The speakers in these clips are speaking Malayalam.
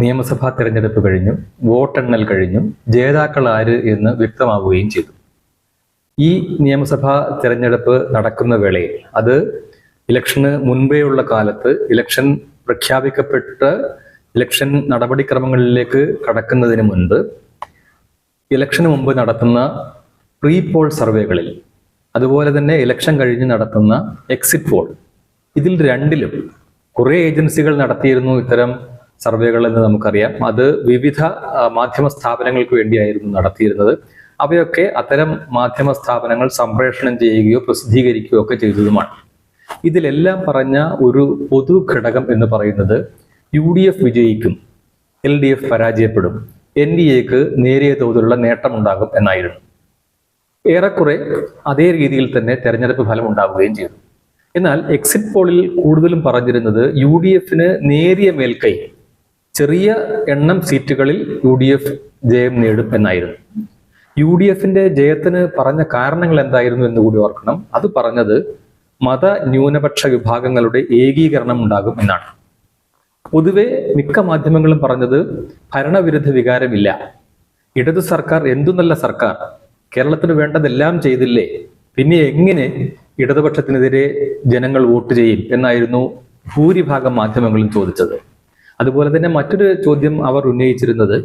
നിയമസഭാ തെരഞ്ഞെടുപ്പ് കഴിഞ്ഞു, വോട്ടെണ്ണൽ കഴിഞ്ഞു, ജേതാക്കൾ ആര് എന്ന് വ്യക്തമാവുകയും ചെയ്തു. ഈ നിയമസഭാ തെരഞ്ഞെടുപ്പ് നടക്കുന്ന വേളയിൽ, അത് ഇലക്ഷന് മുൻപേയുള്ള കാലത്ത്, ഇലക്ഷൻ പ്രഖ്യാപിക്കപ്പെട്ട് ഇലക്ഷൻ നടപടിക്രമങ്ങളിലേക്ക് കടക്കുന്നതിന് മുൻപ്, ഇലക്ഷന് മുമ്പ് നടത്തുന്ന പ്രീ പോൾ സർവേകളിൽ, അതുപോലെ തന്നെ ഇലക്ഷൻ കഴിഞ്ഞ് നടത്തുന്ന എക്സിറ്റ് പോൾ, ഇതിൽ രണ്ടിലും കുറേ ഏജൻസികൾ നടത്തിയിരുന്നു ഇത്തരം സർവേകൾ എന്ന് നമുക്കറിയാം. അത് വിവിധ മാധ്യമ സ്ഥാപനങ്ങൾക്ക് വേണ്ടിയായിരുന്നു നടത്തിയിരുന്നത്. അവയൊക്കെ അത്തരം മാധ്യമ സ്ഥാപനങ്ങൾ സംപ്രേഷണം ചെയ്യുകയോ പ്രസിദ്ധീകരിക്കുകയോ ഒക്കെ ചെയ്തതുമാണ്. ഇതിലെല്ലാം പറഞ്ഞ ഒരു പൊതു ഘടകം എന്ന് പറയുന്നത് UDF വിജയിക്കും, LDF പരാജയപ്പെടും, NDAക്ക് നേരിയ തോതിലുള്ള നേട്ടമുണ്ടാകും എന്നായിരുന്നു. ഏറെക്കുറെ അതേ രീതിയിൽ തന്നെ തെരഞ്ഞെടുപ്പ് ഫലം ഉണ്ടാവുകയും ചെയ്തു. എന്നാൽ എക്സിറ്റ് പോളിൽ കൂടുതലും പറഞ്ഞിരുന്നത് UDFന് നേരിയ മേൽക്കൈ, ചെറിയ എണ്ണം സീറ്റുകളിൽ UDF ജയം നേടും എന്നായിരുന്നു. UDFന്റെ ജയത്തിന് പറഞ്ഞ കാരണങ്ങൾ എന്തായിരുന്നു എന്ന് കൂടി ഓർക്കണം. അത് പറഞ്ഞത് മത ന്യൂനപക്ഷ വിഭാഗങ്ങളുടെ ഏകീകരണം ഉണ്ടാകും എന്നാണ്. പൊതുവെ മിക്ക മാധ്യമങ്ങളും പറഞ്ഞത് ഭരണവിരുദ്ധ വികാരമില്ല, ഇടതു സർക്കാർ എന്തു നല്ല സർക്കാർ, കേരളത്തിന് വേണ്ടതെല്ലാം ചെയ്തില്ലേ, പിന്നെ എങ്ങനെ ഇടതുപക്ഷത്തിനെതിരെ ജനങ്ങൾ വോട്ട് ചെയ്യും എന്നായിരുന്നു ഭൂരിഭാഗം മാധ്യമങ്ങളും ചോദിച്ചത്. അതുപോലെ തന്നെ മറ്റൊരു ചോദ്യം അവർ ഉന്നയിച്ചിരുന്നത്,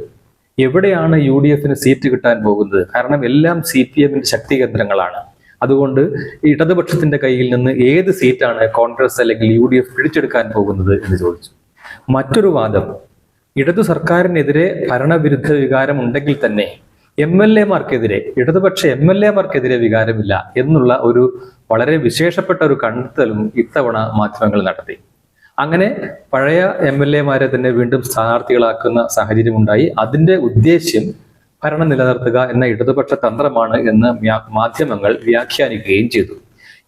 എവിടെയാണ് UDFന് സീറ്റ് കിട്ടാൻ പോകുന്നത്? കാരണം എല്ലാം CPMന്റെ ശക്തി കേന്ദ്രങ്ങളാണ്. അതുകൊണ്ട് ഇടതുപക്ഷത്തിന്റെ കയ്യിൽ നിന്ന് ഏത് സീറ്റാണ് കോൺഗ്രസ് അല്ലെങ്കിൽ UDF പിടിച്ചെടുക്കാൻ പോകുന്നത് എന്ന് ചോദിച്ചു. മറ്റൊരു വാദം, ഇടതു സർക്കാരിനെതിരെ ഭരണവിരുദ്ധ വികാരം ഉണ്ടെങ്കിൽ തന്നെ MLA-മാർക്കെതിരെ, ഇടതുപക്ഷ MLA-മാർക്കെതിരെ വികാരമില്ല എന്നുള്ള ഒരു വളരെ വിശേഷപ്പെട്ട ഒരു കണ്ടെത്തലും ഇത്തവണ മാധ്യമങ്ങൾ നടത്തി. അങ്ങനെ പഴയ MLA-മാരെ തന്നെ വീണ്ടും സ്ഥാനാർത്ഥികളാക്കുന്ന സാഹചര്യമുണ്ടായി. അതിന്റെ ഉദ്ദേശ്യം ഭരണം നിലനിർത്തുക എന്ന ഇടതുപക്ഷ തന്ത്രമാണ് എന്ന് മാധ്യമങ്ങൾ വ്യാഖ്യാനിക്കുകയും ചെയ്തു.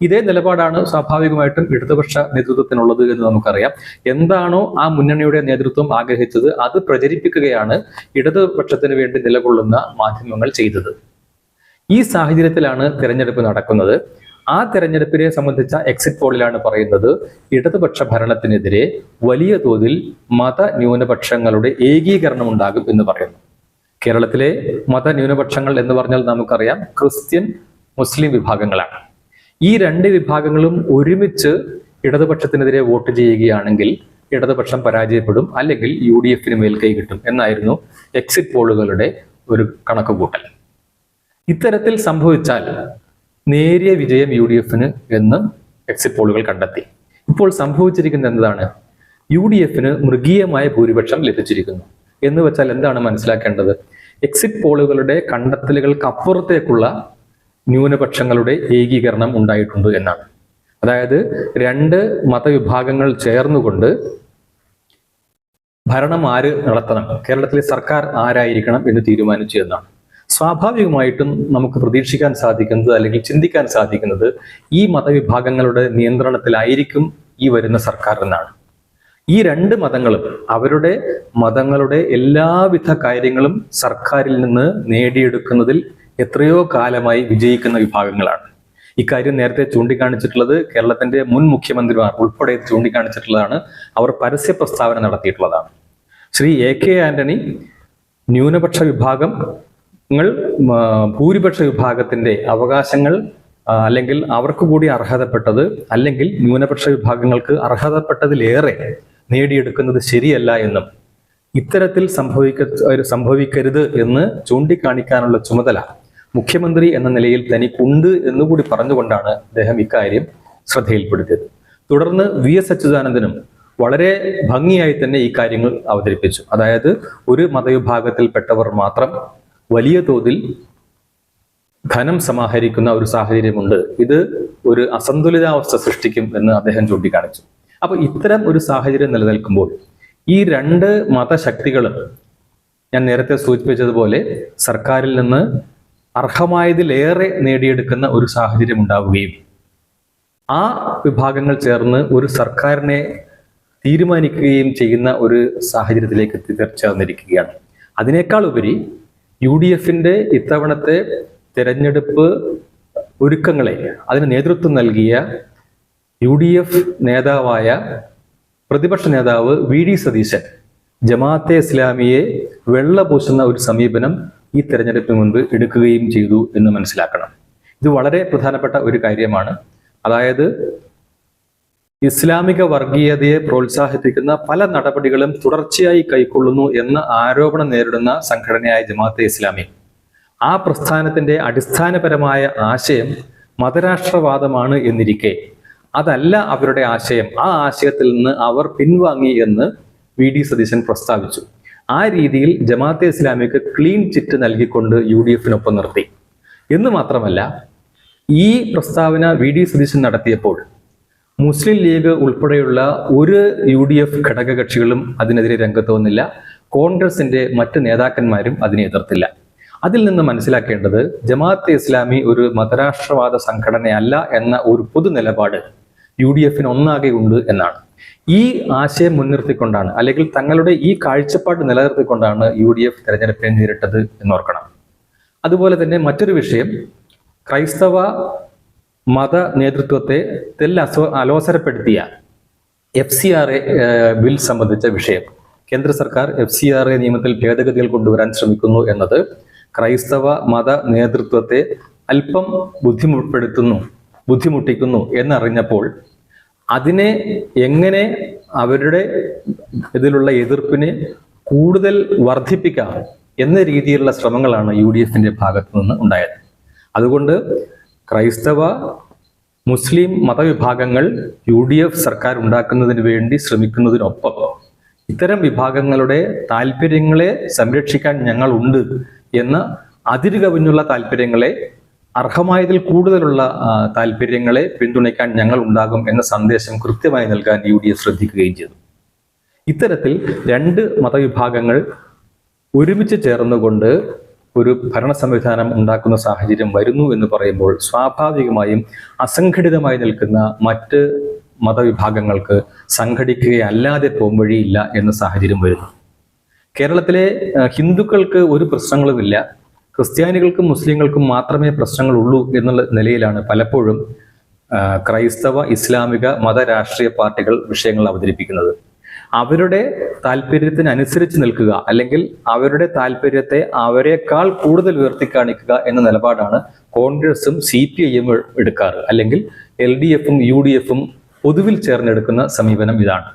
ഇതേ നിലപാടാണ് സ്വാഭാവികമായിട്ടും ഇടതുപക്ഷ നേതൃത്വത്തിനുള്ളത് എന്ന് നമുക്കറിയാം. എന്താണോ ആ മുന്നണിയുടെ നേതൃത്വം ആഗ്രഹിച്ചത് അത് പ്രചരിപ്പിക്കുകയാണ് ഇടതുപക്ഷത്തിന് വേണ്ടി നിലകൊള്ളുന്ന മാധ്യമങ്ങൾ ചെയ്തത്. ഈ സാഹചര്യത്തിലാണ് തെരഞ്ഞെടുപ്പ് നടക്കുന്നത്. ആ തെരഞ്ഞെടുപ്പിനെ സംബന്ധിച്ച എക്സിറ്റ് പോളിലാണ് പറയുന്നത് ഇടതുപക്ഷ ഭരണത്തിനെതിരെ വലിയ തോതിൽ മത ന്യൂനപക്ഷങ്ങളുടെ ഏകീകരണം ഉണ്ടാകും എന്ന് പറയുന്നു. കേരളത്തിലെ മത ന്യൂനപക്ഷങ്ങൾ എന്ന് പറഞ്ഞാൽ നമുക്കറിയാം ക്രിസ്ത്യൻ, മുസ്ലിം വിഭാഗങ്ങളാണ്. ഈ രണ്ട് വിഭാഗങ്ങളും ഒരുമിച്ച് ഇടതുപക്ഷത്തിനെതിരെ വോട്ട് ചെയ്യുകയാണെങ്കിൽ ഇടതുപക്ഷം പരാജയപ്പെടും, അല്ലെങ്കിൽ UDFന് മേൽക്കൈ കിട്ടും എന്നായിരുന്നു എക്സിറ്റ് പോളുകളുടെ ഒരു കണക്കുകൂട്ടൽ. ഇത്തരത്തിൽ സംഭവിച്ചാൽ നേരിയ വിജയം UDFന് എന്ന് എക്സിറ്റ് പോളുകൾ കണ്ടെത്തി. ഇപ്പോൾ സംഭവിച്ചിരിക്കുന്നത് എന്താണ്? UDFന് മൃഗീയമായ ഭൂരിപക്ഷം ലഭിച്ചിരിക്കുന്നു എന്ന് വെച്ചാൽ എന്താണ് മനസ്സിലാക്കേണ്ടത്? എക്സിറ്റ് പോളുകളുടെ കണ്ടെത്തലുകൾക്ക് അപ്പുറത്തേക്കുള്ള ന്യൂനപക്ഷങ്ങളുടെ ഏകീകരണം ഉണ്ടായിട്ടുണ്ട് എന്നാണ്. അതായത് രണ്ട് മതവിഭാഗങ്ങൾ ചേർന്നുകൊണ്ട് ഭരണം ആര് നടത്തണം, കേരളത്തിലെ സർക്കാർ ആരായിരിക്കണം എന്ന് തീരുമാനിച്ചു എന്നാണ്. സ്വാഭാവികമായിട്ടും നമുക്ക് പ്രതീക്ഷിക്കാൻ സാധിക്കുന്നത് അല്ലെങ്കിൽ ചിന്തിക്കാൻ സാധിക്കുന്നത് ഈ മതവിഭാഗങ്ങളുടെ നിയന്ത്രണത്തിലായിരിക്കും ഈ വരുന്ന സർക്കാർ എന്നാണ്. ഈ രണ്ട് മതങ്ങളും അവരുടെ മതങ്ങളുടെ എല്ലാവിധ കാര്യങ്ങളും സർക്കാരിൽ നിന്ന് നേടിയെടുക്കുന്നതിൽ എത്രയോ കാലമായി വിജയിക്കുന്ന വിഭാഗങ്ങളാണ്. ഇക്കാര്യം നേരത്തെ ചൂണ്ടിക്കാണിച്ചിട്ടുള്ളത് കേരളത്തിന്റെ മുൻ മുഖ്യമന്ത്രിമാർ ഉൾപ്പെടെ ചൂണ്ടിക്കാണിച്ചിട്ടുള്ളതാണ്. അവർ പരസ്യ പ്രസ്താവന നടത്തിയിട്ടുള്ളതാണ്. ശ്രീ AK ആന്റണി ന്യൂനപക്ഷ വിഭാഗങ്ങൾ ഭൂരിപക്ഷ വിഭാഗത്തിന്റെ അവകാശങ്ങൾ അല്ലെങ്കിൽ അവർക്ക് കൂടി അർഹതപ്പെട്ടത്, അല്ലെങ്കിൽ ന്യൂനപക്ഷ വിഭാഗങ്ങൾക്ക് അർഹതപ്പെട്ടതിലേറെ നേടിയെടുക്കുന്നത് ശരിയല്ല എന്നും ഇത്തരത്തിൽ സംഭവിക്കരുത് എന്ന് ചൂണ്ടിക്കാണിക്കാനുള്ള ചുമതല മുഖ്യമന്ത്രി എന്ന നിലയിൽ തനിക്കുണ്ട് എന്നുകൂടി പറഞ്ഞുകൊണ്ടാണ് അദ്ദേഹം ഇക്കാര്യം ശ്രദ്ധയിൽപ്പെടുത്തിയത്. തുടർന്ന് VS അച്യുതാനന്ദനും വളരെ ഭംഗിയായി തന്നെ ഈ കാര്യങ്ങൾ അവതരിപ്പിച്ചു. അതായത് ഒരു മതവിഭാഗത്തിൽപ്പെട്ടവർ മാത്രം വലിയ തോതിൽ ധനം സമാഹരിക്കുന്ന ഒരു സാഹചര്യമുണ്ട്, ഇത് ഒരു അസന്തുലിതാവസ്ഥ സൃഷ്ടിക്കും എന്ന് അദ്ദേഹം ചൂണ്ടിക്കാണിച്ചു. അപ്പൊ ഇത്തരം ഒരു സാഹചര്യം നിലനിൽക്കുമ്പോൾ ഈ രണ്ട് മതശക്തികളും ഞാൻ നേരത്തെ സൂചിപ്പിച്ചതുപോലെ സർക്കാരിൽ നിന്ന് അർഹമായതിലേറെ നേടിയെടുക്കുന്ന ഒരു സാഹചര്യം ഉണ്ടാവുകയും ആ വിഭാഗങ്ങൾ ചേർന്ന് ഒരു സർക്കാരിനെ തീരുമാനിക്കുകയും ചെയ്യുന്ന ഒരു സാഹചര്യത്തിലേക്ക് എത്തിച്ചേർന്നിരിക്കുകയാണ്. അതിനേക്കാൾ ഉപരി UDFന്റെ ഇത്തവണത്തെ തെരഞ്ഞെടുപ്പ് ഒരുക്കങ്ങളെ അതിന് നേതൃത്വം നൽകിയ UDF നേതാവായ പ്രതിപക്ഷ നേതാവ് VD സതീശൻ ജമാഅത്തെ ഇസ്ലാമിയെ വെള്ളപൂശുന്ന ഒരു സമീപനം ഈ തെരഞ്ഞെടുപ്പിന് മുൻപ് എടുക്കുകയും ചെയ്തു എന്ന് മനസ്സിലാക്കണം. ഇത് വളരെ പ്രധാനപ്പെട്ട ഒരു കാര്യമാണ്. അതായത് ഇസ്ലാമിക വർഗീയതയെ പ്രോത്സാഹിപ്പിക്കുന്ന പല നടപടികളും തുടർച്ചയായി കൈക്കൊള്ളുന്നു എന്ന ആരോപണം നേരിടുന്ന സംഘടനയായ ജമാഅത്തെ ഇസ്ലാമി, ആ പ്രസ്ഥാനത്തിന്റെ അടിസ്ഥാനപരമായ ആശയം മതരാഷ്ട്രവാദമാണ് എന്നിരിക്കെ അതല്ല അവരുടെ ആശയം, ആ ആശയത്തിൽ നിന്ന് അവർ പിൻവാങ്ങി എന്ന് വി.ഡി. സതീശൻ പ്രസ്താവിച്ചു. ആ രീതിയിൽ ജമാഅത്തെ ഇസ്ലാമിക്ക് ക്ലീൻ ചിറ്റ് നൽകിക്കൊണ്ട് UDF-നൊപ്പം നിർത്തി. എന്ന് മാത്രമല്ല, ഈ പ്രസ്താവന വി.ഡി. സതീശൻ നടത്തിയപ്പോൾ മുസ്ലിം ലീഗ് ഉൾപ്പെടെയുള്ള ഒരു UDF ഘടകകക്ഷികളും അതിനെതിരെ രംഗത്ത് വന്നില്ല. കോൺഗ്രസിന്റെ മറ്റ് നേതാക്കന്മാരും അതിനെ എതിർത്തില്ല. അതിൽ നിന്ന് മനസ്സിലാക്കേണ്ടത് ജമാഅത്തെ ഇസ്ലാമി ഒരു മതരാഷ്ട്രവാദ സംഘടനയല്ല എന്ന ഒരു പൊതു നിലപാട് UDF-ന് ഒന്നാകെ ഉണ്ട് എന്നാണ്. ഈ ആശയം മുൻനിർത്തിക്കൊണ്ടാണ്, അല്ലെങ്കിൽ തങ്ങളുടെ ഈ കാഴ്ചപ്പാട് നിലനിർത്തിക്കൊണ്ടാണ് UDF തെരഞ്ഞെടുപ്പിനെ നേരിട്ടത് എന്നോർക്കണം. അതുപോലെ തന്നെ മറ്റൊരു വിഷയം, ക്രൈസ്തവ മത നേതൃത്വത്തെ അലോസരപ്പെടുത്തിയ FCRA ബിൽ സംബന്ധിച്ച വിഷയം. കേന്ദ്ര സർക്കാർ FCRA നിയമത്തിൽ ഭേദഗതികൾ കൊണ്ടുവരാൻ ശ്രമിക്കുന്നു എന്നത് ക്രൈസ്തവ മത നേതൃത്വത്തെ അല്പം ബുദ്ധിമുട്ടിക്കുന്നു എന്നറിഞ്ഞപ്പോൾ അതിനെ എങ്ങനെ അവരുടെ ഇതിലുള്ള എതിർപ്പിനെ കൂടുതൽ വർദ്ധിപ്പിക്കാം എന്ന രീതിയിലുള്ള ശ്രമങ്ങളാണ് UDF-ന്റെ ഭാഗത്തു നിന്ന് ഉണ്ടായത്. അതുകൊണ്ട് ക്രൈസ്തവ മുസ്ലിം മതവിഭാഗങ്ങൾ UDF സർക്കാർ ഉണ്ടാക്കുന്നതിന് വേണ്ടി ശ്രമിക്കുന്നതിനൊപ്പം ഇത്തരം വിഭാഗങ്ങളുടെ താല്പര്യങ്ങളെ സംരക്ഷിക്കാൻ ഞങ്ങളുണ്ട് എന്ന അതിരുകവിഞ്ഞുള്ള താല്പര്യങ്ങളെ, അർഹമായതിൽ കൂടുതലുള്ള താല്പര്യങ്ങളെ പിന്തുണയ്ക്കാൻ ഞങ്ങൾ ഉണ്ടാകും എന്ന സന്ദേശം കൃത്യമായി നൽകാൻ UDF ശ്രദ്ധിക്കുകയും ചെയ്തു. ഇത്തരത്തിൽ രണ്ട് മതവിഭാഗങ്ങൾ ഒരുമിച്ച് ചേർന്നുകൊണ്ട് ഒരു ഭരണ സംവിധാനം ഉണ്ടാക്കുന്ന സാഹചര്യം വരുന്നു എന്ന് പറയുമ്പോൾ സ്വാഭാവികമായും അസംഘടിതമായി നിൽക്കുന്ന മറ്റ് മതവിഭാഗങ്ങൾക്ക് സംഘടിക്കുകയല്ലാതെ പോംവഴിയില്ല എന്ന സാഹചര്യം വരുന്നു. കേരളത്തിലെ ഹിന്ദുക്കൾക്ക് ഒരു പ്രശ്നങ്ങളുമില്ല, ക്രിസ്ത്യാനികൾക്കും മുസ്ലിങ്ങൾക്കും മാത്രമേ പ്രശ്നങ്ങളുള്ളൂ എന്നുള്ള നിലയിലാണ് പലപ്പോഴും ക്രൈസ്തവ ഇസ്ലാമിക മത രാഷ്ട്രീയ പാർട്ടികൾ വിഷയങ്ങൾ അവതരിപ്പിക്കുന്നത്. അവരുടെ താല്പര്യത്തിനനുസരിച്ച് നിൽക്കുക, അല്ലെങ്കിൽ അവരുടെ താല്പര്യത്തെ അവരെക്കാൾ കൂടുതൽ ഉയർത്തിക്കാണിക്കുക എന്ന നിലപാടാണ് കോൺഗ്രസും CPIM എടുക്കാറ്. അല്ലെങ്കിൽ LDF-ഉം UDF-ഉം പൊതുവിൽ ചേർന്നെടുക്കുന്ന സമീപനം ഇതാണ്.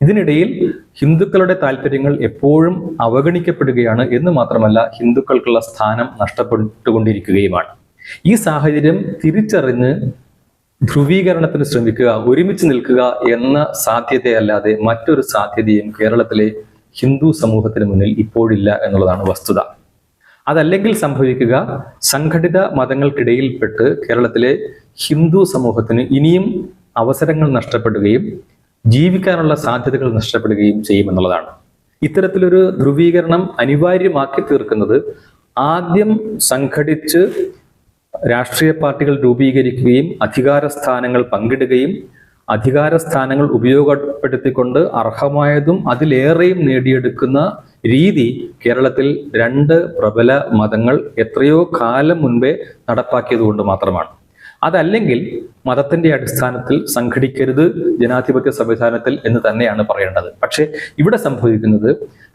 ഇതിനിടയിൽ ഹിന്ദുക്കളുടെ താല്പര്യങ്ങൾ എപ്പോഴും അവഗണിക്കപ്പെടുകയാണ് എന്ന് മാത്രമല്ല ഹിന്ദുക്കൾക്കുള്ള സ്ഥാനം നഷ്ടപ്പെട്ടുകൊണ്ടിരിക്കുകയുമാണ്. ഈ സാഹചര്യം തിരിച്ചറിഞ്ഞ് ധ്രുവീകരണത്തിന് ശ്രമിക്കുക, ഒരുമിച്ച് നിൽക്കുക എന്ന സാധ്യതയല്ലാതെ മറ്റൊരു സാധ്യതയും കേരളത്തിലെ ഹിന്ദു സമൂഹത്തിന് മുന്നിൽ ഇപ്പോഴില്ല എന്നുള്ളതാണ് വസ്തുത. അതല്ലെങ്കിൽ സംഭവിക്കുക, സംഘടിത മതങ്ങൾക്കിടയിൽപ്പെട്ട് കേരളത്തിലെ ഹിന്ദു സമൂഹത്തിന് ഇനിയും അവസരങ്ങൾ നഷ്ടപ്പെടുകയും ജീവിക്കാനുള്ള സാധ്യതകൾ നഷ്ടപ്പെടുകയും ചെയ്യുമെന്നുള്ളതാണ്. ഇത്തരത്തിലൊരു ധ്രുവീകരണം അനിവാര്യമാക്കി തീർക്കുന്നത് ആദ്യം സംഘടിച്ച് രാഷ്ട്രീയ പാർട്ടികൾ രൂപീകരിക്കുകയും അധികാര സ്ഥാനങ്ങൾ പങ്കിടുകയും അധികാര സ്ഥാനങ്ങൾ ഉപയോഗപ്പെടുത്തിക്കൊണ്ട് അർഹമായതും അതിലേറെയും നേടിയെടുക്കുന്ന രീതി കേരളത്തിൽ രണ്ട് പ്രബല മതങ്ങൾ എത്രയോ കാലം മുൻപേ നടപ്പാക്കിയതുകൊണ്ട് മാത്രമാണ്. അതല്ലെങ്കിൽ മതത്തിന്റെ അടിസ്ഥാനത്തിൽ സംഘടിക്കരുത് ജനാധിപത്യ സംവിധാനത്തിൽ എന്ന് തന്നെയാണ് പറയേണ്ടത്. പക്ഷെ ഇവിടെ സംഭവിക്കുന്നത്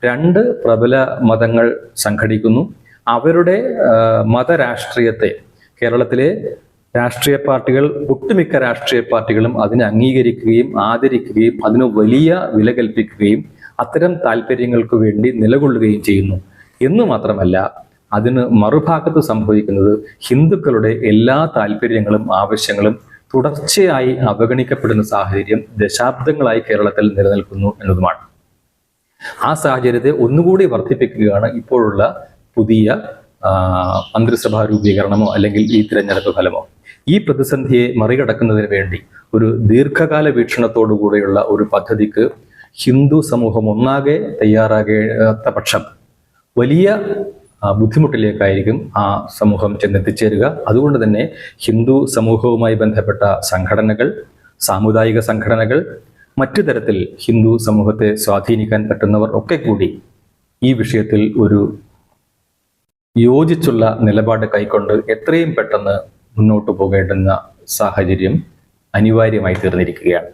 രണ്ട് പ്രബല മതങ്ങൾ സംഘടിക്കുന്നു. അവരുടെ മതരാഷ്ട്രീയത്തെ കേരളത്തിലെ രാഷ്ട്രീയ പാർട്ടികൾ, ഒട്ടുമിക്ക രാഷ്ട്രീയ പാർട്ടികളും അതിനെ അംഗീകരിക്കുകയും ആദരിക്കുകയും അതിന് വലിയ വില കൽപ്പിക്കുകയും അത്തരം താല്പര്യങ്ങൾക്ക് വേണ്ടി നിലകൊള്ളുകയും ചെയ്യുന്നു. എന്ന് മാത്രമല്ല, അതിന് മറുഭാഗത്ത് സംഭവിക്കുന്നത് ഹിന്ദുക്കളുടെ എല്ലാ താല്പര്യങ്ങളും ആവശ്യങ്ങളും തുടർച്ചയായി അവഗണിക്കപ്പെടുന്ന സാഹചര്യം ദശാബ്ദങ്ങളായി കേരളത്തിൽ നിലനിൽക്കുന്നു എന്നതുമാണ്. ആ സാഹചര്യത്തെ ഒന്നുകൂടി വർദ്ധിപ്പിക്കുകയാണ് ഇപ്പോഴുള്ള പുതിയ മന്ത്രിസഭാ രൂപീകരണമോ അല്ലെങ്കിൽ ഈ തിരഞ്ഞെടുപ്പ് ഫലമോ. ഈ പ്രതിസന്ധിയെ മറികടക്കുന്നതിന് വേണ്ടി ഒരു ദീർഘകാല വീക്ഷണത്തോടുകൂടെയുള്ള ഒരു പദ്ധതിക്ക് ഹിന്ദു സമൂഹം ഒന്നാകെ തയ്യാറാകാത്ത പക്ഷം വലിയ ബുദ്ധിമുട്ടിലേക്കായിരിക്കും ആ സമൂഹം ചെന്നെത്തിച്ചേരുക. അതുകൊണ്ട് തന്നെ ഹിന്ദു സമൂഹവുമായി ബന്ധപ്പെട്ട സംഘടനകൾ, സാമുദായിക സംഘടനകൾ, മറ്റു തരത്തിൽ ഹിന്ദു സമൂഹത്തെ സ്വാധീനിക്കാൻ പറ്റുന്നവർ ഒക്കെ കൂടി ഈ വിഷയത്തിൽ ഒരു യോജിച്ചുള്ള നിലപാട് കൈക്കൊണ്ട് എത്രയും പെട്ടെന്ന് മുന്നോട്ട് പോകേണ്ടുന്ന സാഹചര്യം അനിവാര്യമായി തീർന്നിരിക്കുകയാണ്.